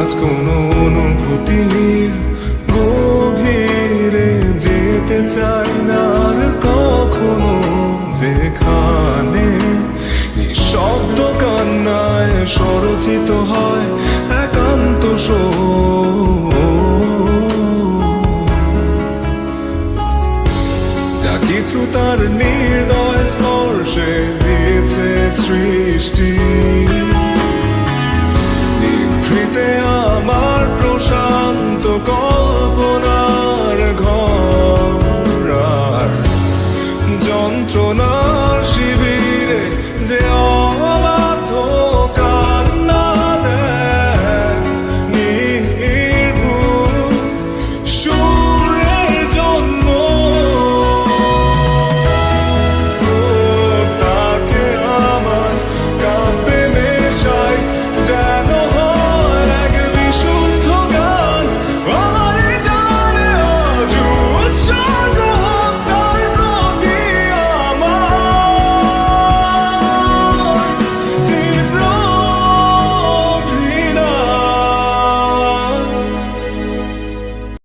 আজ কোনো অনুভূতির গভীরে যেতে চাই না আর কখনো, যেখানে নিঃশব্দ কান্নায় স্বরচিত হয় একান্ত যা কিছু তার নির্দয় স্পর্শে দিয়েছে শ্রী